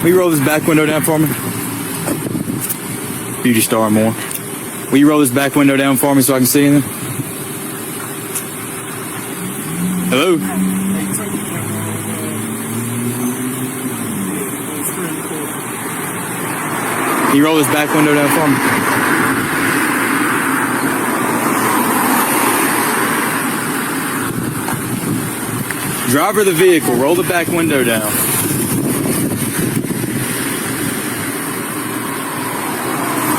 Will you roll this back window down for me? Beauty Star more. Will you roll this back window down for me so I can see anything? Hello? Can you roll this back window down for me? Driver of the vehicle, roll the back window down.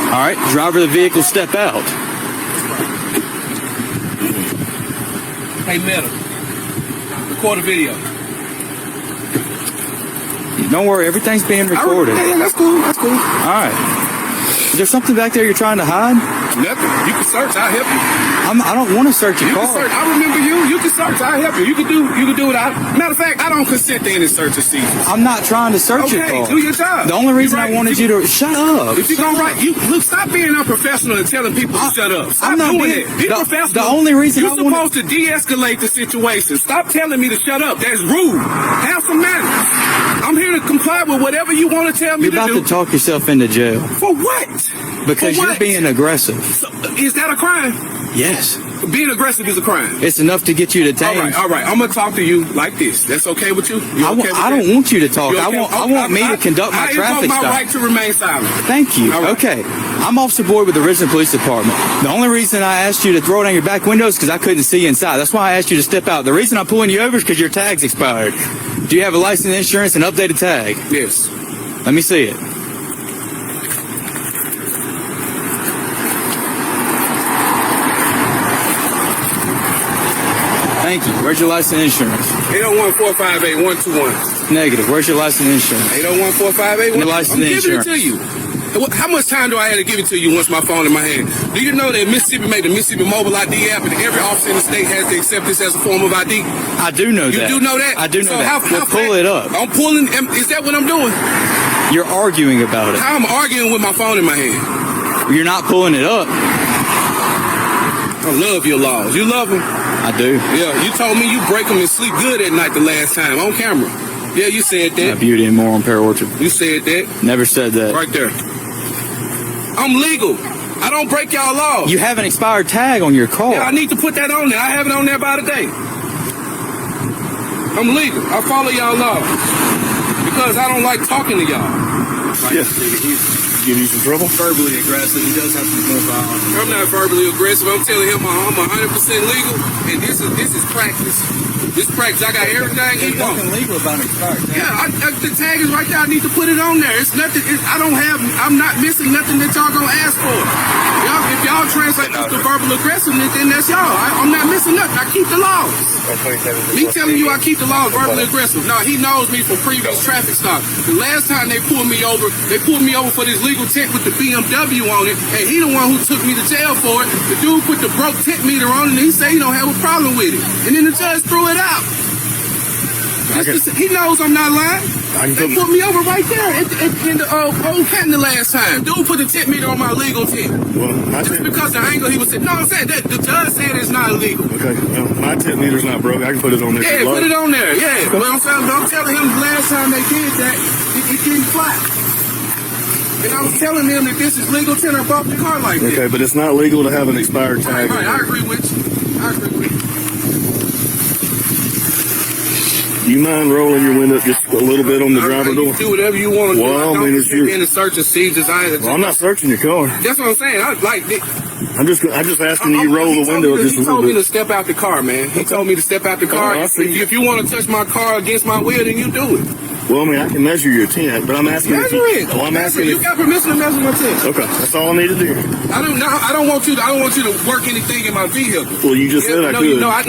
All right, driver of the vehicle, step out. Hey, Meta, record a video. Don't worry, everything's being recorded. Yeah, that's cool, that's cool. All right. Is there something back there you're trying to hide? Nothing. You can search, I'll help you. I don't want to search your car. You can search. I remember you. You can search. I'll help you. You can do it. Matter of fact, I don't consent to any search of seizures. I'm not trying to search your car. Okay, do your job. The only reason I wanted you to shut up. If you're gonna write, look, stop being unprofessional and telling people to shut up. Stop doing it. Be professional. The only reason you're supposed to de-escalate the situation. Stop telling me to shut up. That's rude. Have some manners. I'm here to comply with whatever you want to tell me to do. You're about to talk yourself into jail. For what? Because you're being aggressive. So, is that a crime? Yes. Being aggressive is a crime. It's enough to get you detained. All right. I'm gonna talk to you like this. That's okay with you? I don't want you to talk. I want me to conduct my traffic stop. I invoke my right to remain silent. Thank you. Right. Okay. I'm Officer Boyd with the Richmond Police Department. The only reason I asked you to throw it down your back window is because I couldn't see inside. That's why I asked you to step out. The reason I'm pulling you over is because your tag's expired. Do you have a license, insurance, and updated tag? Yes. Let me see it. Thank you. Where's your license and insurance? 801-458-121. Negative. Where's your license and insurance? 801-458-121. Your license I'm and giving insurance. it to you. How much time do I have to give it to you once my phone in my hand? Do you know that Mississippi made the Mississippi Mobile ID app and every officer in the state has to accept this as a form of ID? I do know that. You do know that? I do know that. How pull it up. I'm pulling. Is that what I'm doing? You're arguing about it. How I'm arguing with my phone in my hand? You're not pulling it up. I love your laws. You love them? I do. Yeah, you told me you break them and sleep good at night the last time on camera. Yeah, you said that. Beauty and more on Pear Orchard. You said that. Never said that. Right there. I'm legal. I don't break y'all laws. You have an expired tag on your car. Yeah, I need to put that on there. I have it on there by the day. I'm legal. I follow y'all laws because I don't like talking to y'all. Yes. Give you some trouble? Verbally aggressive. He does have some more violence. I'm not verbally aggressive. I'm telling him I'm 100% legal, and this is practice. This practice, I got everything he wants. There's nothing legal about an expired tag. Yeah, the tag is right there. I need to put it on there. It's nothing. I'm not missing nothing that y'all gonna ask for. If y'all translate this to verbal aggressiveness, then that's y'all. I'm not missing nothing. I keep the laws. Me telling you I keep the laws verbally aggressive. No, he knows me from previous traffic stops. The last time they pulled me over for this legal tent with the BMW on it, and he the one who took me to jail for it. The dude put the broke tent meter on it, and he said he don't have a problem with it. And then the judge threw it out. He knows I'm not lying. They put me over right there in the old Canton the last time. Dude put the tent meter on my legal tent. Well, just because the angle he was saying. No, I'm saying that the judge said it's not illegal. Okay, well, my tent meter's not broke. I can put it on there. Yeah, put it on there. Yeah, but I'm telling him the last time they did that, it didn't fly. And I was telling him that this is legal till I bought the car like this. Okay, but it's not legal to have an expired tag. Right, I agree with you. You mind rolling your window just a little bit on the driver door? Do whatever you want to do. Well, I mean, it's your... in the search and seizures. Well, I'm not searching your car. That's what I'm saying. I'm just asking you roll the window just a little bit. He told me to step out the car, man. He told me to step out the car. If you want to touch my car against my will, then you do it. Well, I mean, I can measure your tent, but I'm asking measure it. Well, I'm asking you got permission to measure my tent. Okay, that's all I need to do. I don't want you to work anything in my vehicle. Well, you just said I could. I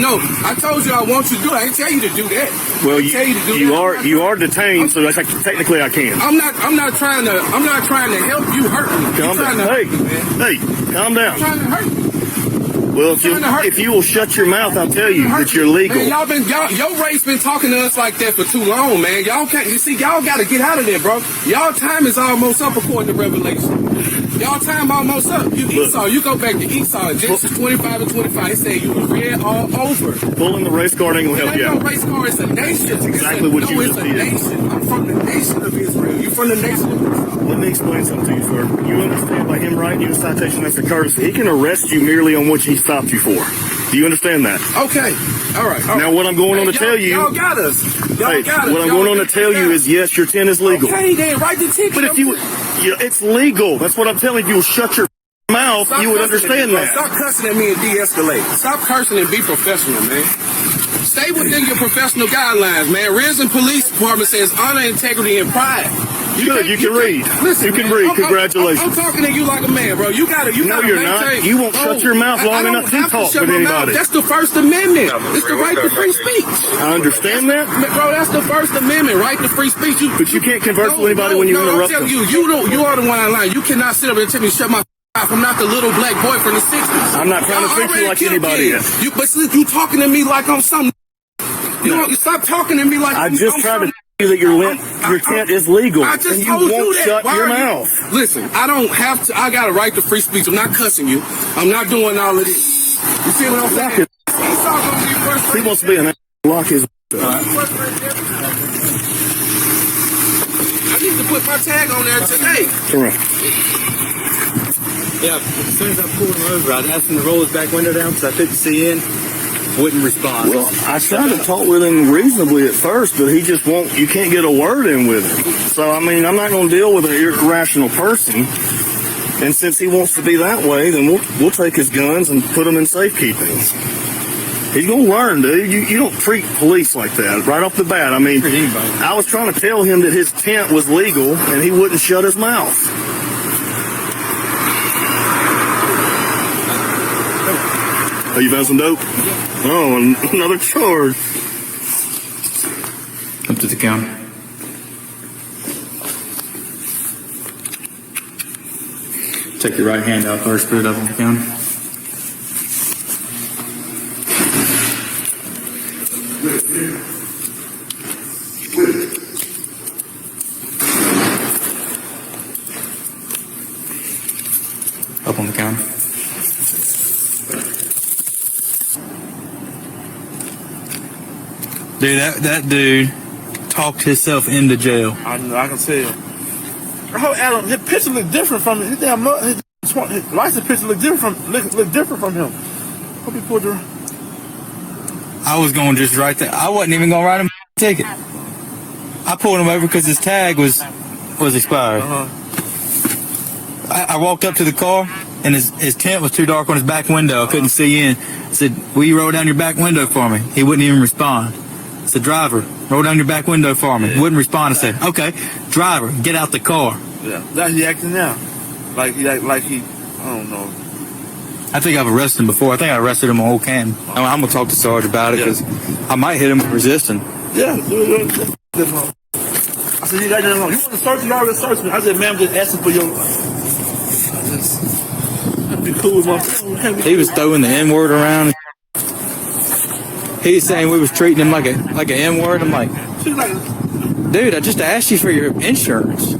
told you I want you to do it. I didn't tell you to do that. Well, you are detained, so technically I can. I'm not trying to help you hurt me. Calm down. Hey, calm down. I'm trying to hurt you. Well, if you will shut your mouth, I'll tell you that you're legal. Man, your race been talking to us like that for too long, man. Y'all got to get out of there, bro. Y'all time is almost up according to Revelation. Y'all time almost up. Esau, you go back to Esau. Genesis 25 and 25. It said you were red all over. Pulling the race card ain't gonna help you No out. race car, it's a nation. Exactly what you it's just a did. nation. I'm from the nation of Israel. You from the nation of Israel. Let me explain something to you, sir. You understand by him writing you a citation that's a courtesy, he can arrest you merely on what he stopped you for. Do you understand that? Okay. All right. Now, what I'm going on to tell you... Y'all got us. Y'all got us. What I'm going on to tell you is, yes, your tent is legal. Okay, then write the ticket. But if you... it's legal. That's what I'm telling you. If you'll shut your mouth, Stop you would cussing understand at me, that. bro. Stop cussing at me and de-escalate. Stop cursing and be professional, man. Stay within your professional guidelines, man. Risen Police Department says honor, integrity, and pride. Good, you can read. Listen, You can man, read. Congratulations. I'm talking to you like a man, bro. You gotta No, you're not. You won't shut your mouth long enough to talk with anybody. That's the First Amendment. It's the right to free speech. I understand that. Bro, that's the First Amendment, right to free speech. But you can't converse with anybody when you interrupt them. I'm telling you, you are the one online. You cannot sit up and tell me shut my mouth. I'm not the little black boy from the 60s. I'm not trying to treat you like anybody else. But you talking to me like I'm something. You stop talking to me like I just tried to tell you that your tent is legal. I just and you told you won't that. shut Why your are you- mouth. Listen, I don't have to. I got a right to free speech. I'm not cussing you. I'm not doing all of this. You see what I'm saying? Esau gonna be frustrated. He wants to be an lock his up. I need to put my tag on there today. Correct. Yeah, as soon as I pulled him over, I asked him to roll his back window down because I couldn't see in. Wouldn't respond. Well, I tried to talk with him reasonably at first, but he just won't. You can't get a word in with him. So, I mean, I'm not going to deal with an irrational person. And since he wants to be that way, then we'll take his guns and put them in safekeeping. He's going to learn, dude. You don't treat police like that right off the bat. I mean, I was trying to tell him that his tent was legal, and he wouldn't shut his mouth. Oh, you found some dope? Oh, another charge. Up to the counter. Take your right hand out first, put it up on the counter. Up on the counter. Dude, that dude talked himself into jail. I can tell. Oh, Adam, his picture look different from his damn his license picture look different from him. Hope he pulled your. I was going just right there. I wasn't even going to write him a ticket. I pulled him over because his tag was expired. I walked up to the car, and his tent was too dark on his back window. I couldn't see in. I said, will you roll down your back window for me? He wouldn't even respond. I said, driver, roll down your back window for me. He wouldn't respond. I said, okay, driver, get out the car. Yeah, that's he acting now. Like he, I don't know. I think I've arrested him before. I think I arrested him on Old Canton. I'm going to talk to Sarge about it because I might hit him for resisting. Yeah, I said, you got that wrong. You want to search me? You already searched me. I said, ma'am, just asking for your. That'd be cool with my. He was throwing the N-word around. He's saying we was treating him like an N-word. I'm like, dude, I just asked you for your insurance.